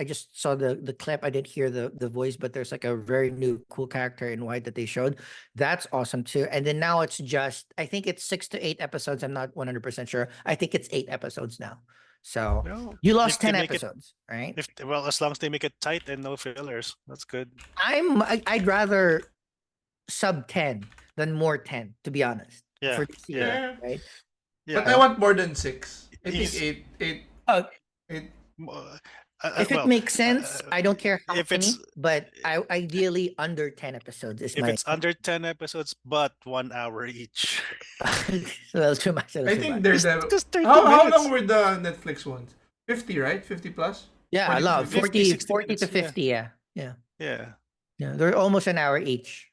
just saw the clip. I didn't hear the voice, but there's like a very new cool character in white that they showed. That's awesome too. And then now it's just, I think it's 6 to 8 episodes. I'm not 100% sure. I think it's 8 episodes now. So Well, you if lost they 10 make it, episodes, right? well, as long as they make it tight and no fillers, that's good. I'd rather sub 10 than more 10, to be honest. Yeah, For this year, Yeah, right? yeah. but I want more than 6. I think He's- 8. Oh, Uh, if it well, makes sense, I don't care how if many, it's but I ideally under 10 episodes is if my it's under 10 episodes, but 1 hour each. well, too much. I think they're the. Because 30 How minutes. long were the Netflix ones? 50, right? 50 plus. Yeah, I 40 to love 50? 40, 60 40 to minutes, yeah. 50. Yeah. Yeah. Yeah. Yeah. They're almost an hour each.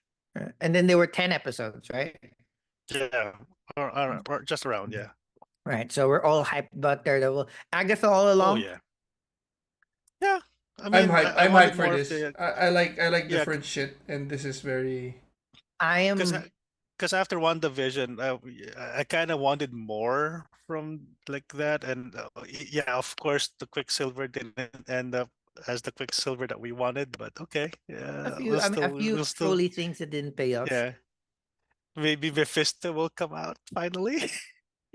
And then there were 10 episodes, right? Yeah. Or just around, yeah. Right. So we're all hyped about Daredevil. Agatha all Oh along. yeah. Yeah. I I'm mean, hyped. I I'm wanted hyped for more of this. the I like yeah, different shit, and this is very. I because am because after WandaVision, I kind of wanted more from like that, and yeah, of course, the Quicksilver didn't end up as the Quicksilver that we wanted, but okay, a yeah, few, I mean, a few we'll still, Foley things that didn't pay off. yeah, maybe Mephisto will come out finally.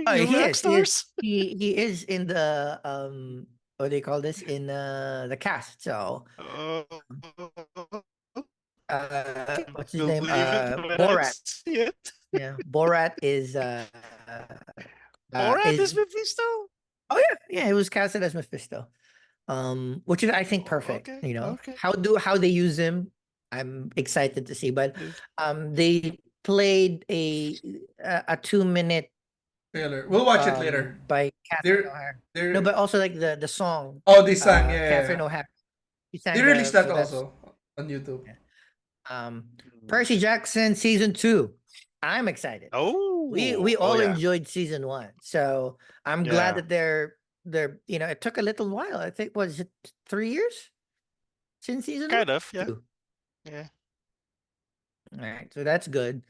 Oh, You he rock is. He is. stars. He is in the what do you call this? In the cast. So Oh, what's his name? believe it when I Borat. see it. Yeah, Borat Borat is is Mephisto. oh yeah, yeah, he was casted as Mephisto. Which is I think perfect. Okay, okay. How they use him, I'm excited to see. But Yes. they played a 2 minute Trailer. We'll watch it later. by Catherine They're O'Hara. they're. No, but also like the song. Oh, they sang. Yeah, Catherine O'Hara. She sang they released that so that's also on YouTube. Percy Jackson season 2. I'm excited. Oh, We all yeah, enjoyed season 1. So I'm glad yeah. that they're it took a little while. I think was it 3 years since season 1? Kind of, yeah, 2. yeah. All right, so that's good.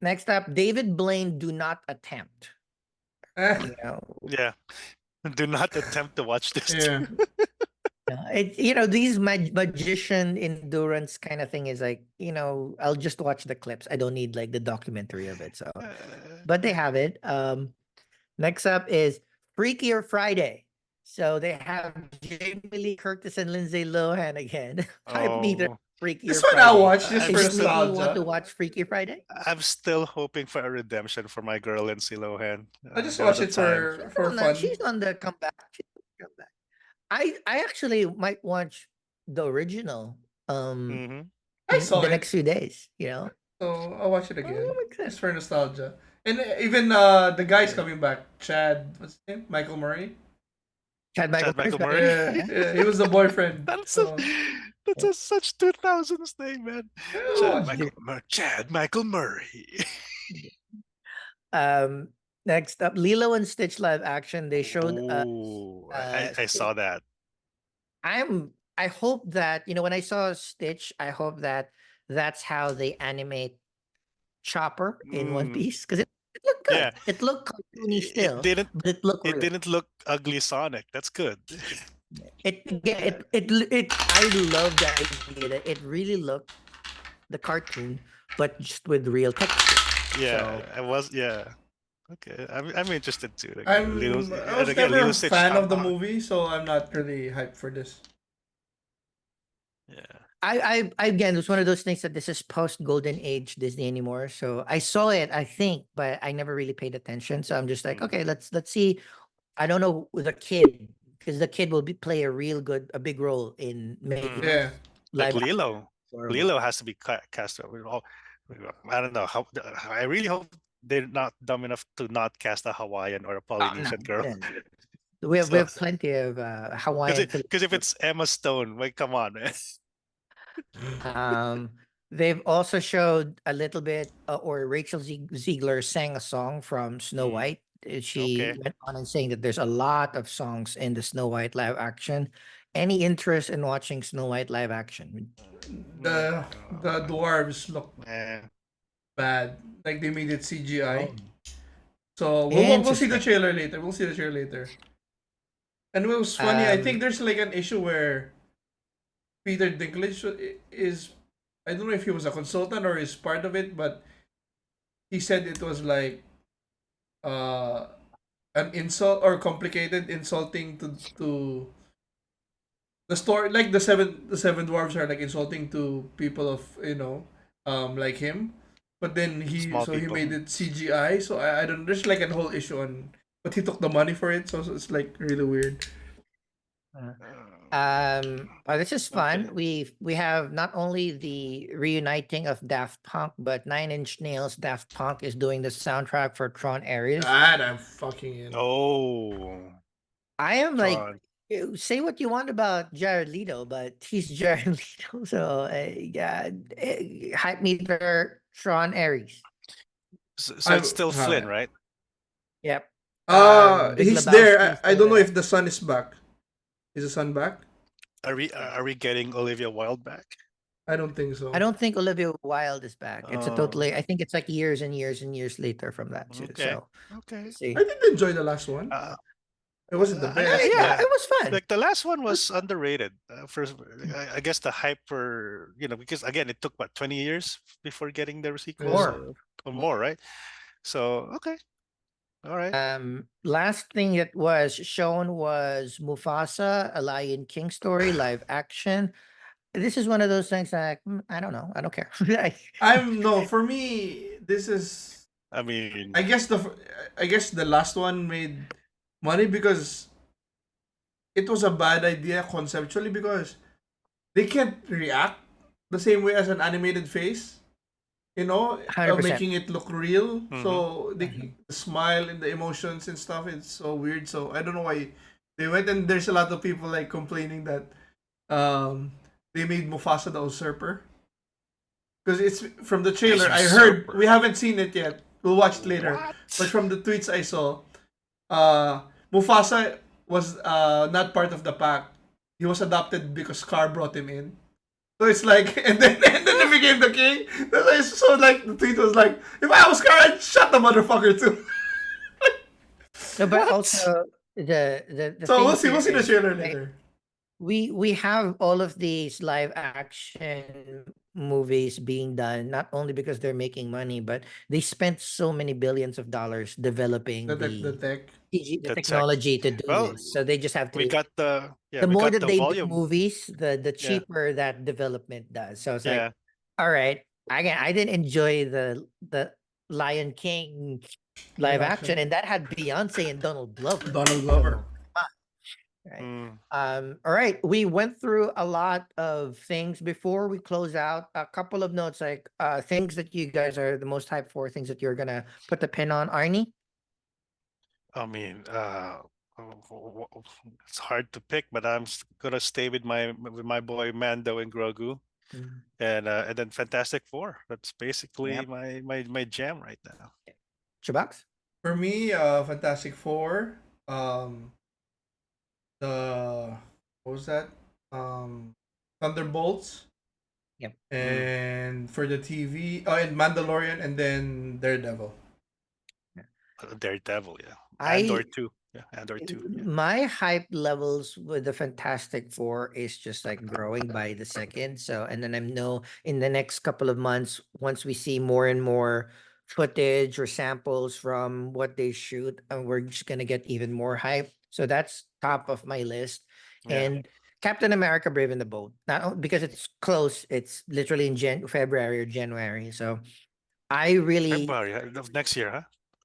Next up, David Blaine, Do Not Attempt. You know, Yeah. Do not attempt to watch this. Yeah. these magician endurance kind of thing is like, I'll just watch the clips. I don't need like the documentary of it. So, but they have it. Next up is Freakier Friday. So they have Jamie Lee Curtis and Lindsay Lohan again. 5 meter Freakier This one Friday. I'll watch just I'm for Is it making you want to nostalgia. watch Freaky Friday? I'm still hoping for a redemption for my girl Lindsay Lohan. I just There watch was a it time. for fun. She's on the comeback. She's on the comeback. I actually might watch the original Mhm. I in saw the it, next few days, so I'll watch it again makes sense. just for nostalgia. And even the guy's coming back. Chad, what's his name? Michael Murray. Chad Michael Michael Murray's Murray? back. Yeah, he was the boyfriend. That's So, such 2000s name, man. I'll watch it. Chad Michael Murray. Next up, Lilo and Stitch live action. They showed Ooh, I Stitch. saw that. I hope that, when I saw Stitch, I hope that that's how they animate Chopper in One Mm, Piece because it looked good. yeah. It looked cartoony It still, didn't but it looked it real. didn't look ugly Sonic. That's good. I love the idea that it really looked the cartoon, but just with real texture. Yeah, So I was yeah. Okay. I'm interested too. Like, I Lilo, was and again, never Lilo a Stitch. fan of the movie, so I'm not really hyped for this. Yeah. Again, it was one of those things that this is post Golden Age Disney anymore. So I saw it, I think, but I never really paid attention. So I'm just like, okay, let's see. I don't know with the kid because the kid will play a big role in making Mhm. Yeah. Like live action Lilo. horrible. Lilo has to be cast. I don't know how. I really hope they're not dumb enough to not cast a Hawaiian or a Oh no, Polynesian girl. yeah. We have So, plenty of Hawaiian because if it's Emma Stone, like, come on, man. Um, they've also showed a little bit, or Rachel Ziegler sang a song from Snow Mm, White. She okay. went on and saying that there's a lot of songs in the Snow White live action. Any interest in watching Snow White live action? The dwarves look Eh, bad. Like they made it CGI. Oh, So we'll see the interesting. trailer later. We'll see the trailer later. And what was funny, I think Um, there's like an issue where Peter Dinklage is, I don't know if he was a consultant or is part of it, but he said it was like uh an insult or complicated insulting to the story, like the seven dwarves are like insulting to people of like him, but then he Small so he people. made it CGI. So I don't, there's like a whole issue on, but he took the money for it, so it's like really weird. uh, Uh, oh, this is okay. fun. We have not only the reuniting of Daft Punk, but Nine Inch Nails Daft Punk is doing the soundtrack for Tron Ares. That I'm fucking in. Oh, I am like, Tron. say what you want about Jared Leto, but he's Jared Leto. So, yeah, hype meter Tron Ares. So I it's still Flynn, right? Yep. Big He's there. Lebowski's I don't know the. if the son is back. Is the son back? Are we getting Olivia Wilde back? I don't think I so. don't think Olivia Wilde is back. It's a Oh, totally. I think it's like years and years and years later from that too. okay. So, Okay. I see. did enjoy the last one. Uh, It wasn't the Yeah, best, yeah, but it was fun. like the last one was underrated. First, I guess the hype for, because again, it took what, 20 years before getting the sequels, yeah. More. or more, right? So, okay. All right. Last thing that was shown was Mufasa, a Lion King story, live action. This is one of those things that I don't know. I don't care. I'm no, for me this is, I mean, I guess the last one made money because it was a bad idea conceptually, because they can't react the same way as an animated face, 100%. making it look real. mhm. So the smile and the emotions and stuff, it's so weird. So I don't know why they went, and there's a lot of people like complaining that um they made Mufasa the usurper, because it's from the The trailer. I heard, usurper. we haven't seen it yet. We'll watch it later. But What? from the tweets I saw, Mufasa was not part of the pack. He was adopted because Scar brought him in. So it's like, and then he became the king. That's why so like the tweet was like, if I was Scar, I'd shut the motherfucker too. No, but What? also the So thing we'll here see the is trailer right, later. we have all of these live action movies being done not only because they're making money, but they spent so many billions of dollars developing The tech. the The tech. technology to do Well, this. So they just have we to. got the yeah, The we more got that the they do volume. movies, the Yeah, cheaper that development does. So it's like, yeah. all right, again, I didn't enjoy the Lion King Live live action. action, and that had Beyonce and Donald Glover. Donald So, Glover. right. Mm. All right. We went through a lot of things before we close out. A couple of notes, like things that you guys are the most hyped for, things that you're gonna put the pin on. Arnie? I mean, it's hard to pick, but I'm gonna stay with my boy Mando and Grogu, Mm. and then Fantastic Four. That's basically Yep. my jam right now. CHUBAX? For me, Fantastic Four, the what was that? Thunderbolts, Yep. Mm. and for the TV, oh, and Mandalorian, and then Daredevil. Daredevil, yeah, Andor I two, yeah, Andor two, yeah. my hype levels with the Fantastic Four is just like growing by the second. So, and then I know in the next couple of months, once we see more and more footage or samples from what they shoot, we're just gonna get even more hype. So that's top of my list. Yeah. And Captain America: Brave and the Bold. Not because it's close. It's literally in February or January. So I really February of next year,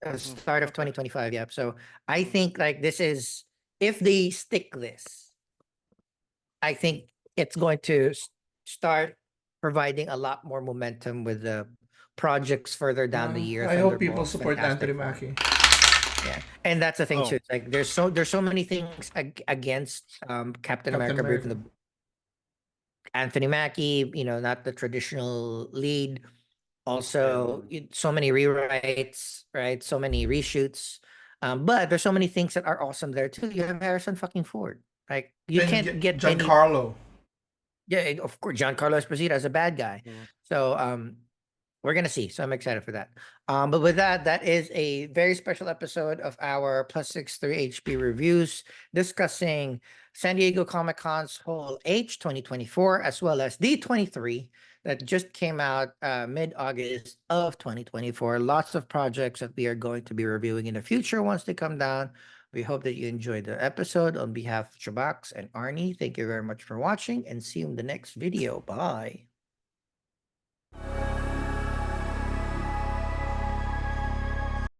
huh? start of Okay. 2025. Yeah. So I Mm. think like this is, if they stick this, I think it's going to start providing a lot more momentum with the projects further down the year. I hope people Thunderbolts, support Anthony Fantastic Four. Mackie. Yeah, and that's the thing Oh, too. It's like there's so many things against Captain Captain America: Brave and America. the Anthony Mackie. Not the traditional lead. Also, so many rewrites, right? So many reshoots. But there's so many things that are awesome there too. You have Harrison fucking Ford. Like you And can't get any. Giancarlo. Yeah, of course, Giancarlo Esposito as a bad guy. mm. So we're gonna see. So I'm excited for that. But with that, that is a very special episode of our +63 HP reviews discussing San Diego Comic Con's Hall H 2024 as well as D23 that just came out mid-August of 2024. Lots of projects that we are going to be reviewing in the future once they come down. We hope that you enjoyed the episode. On behalf of CHUBAX and Arnie, thank you very much for watching and see you in the next video. Bye.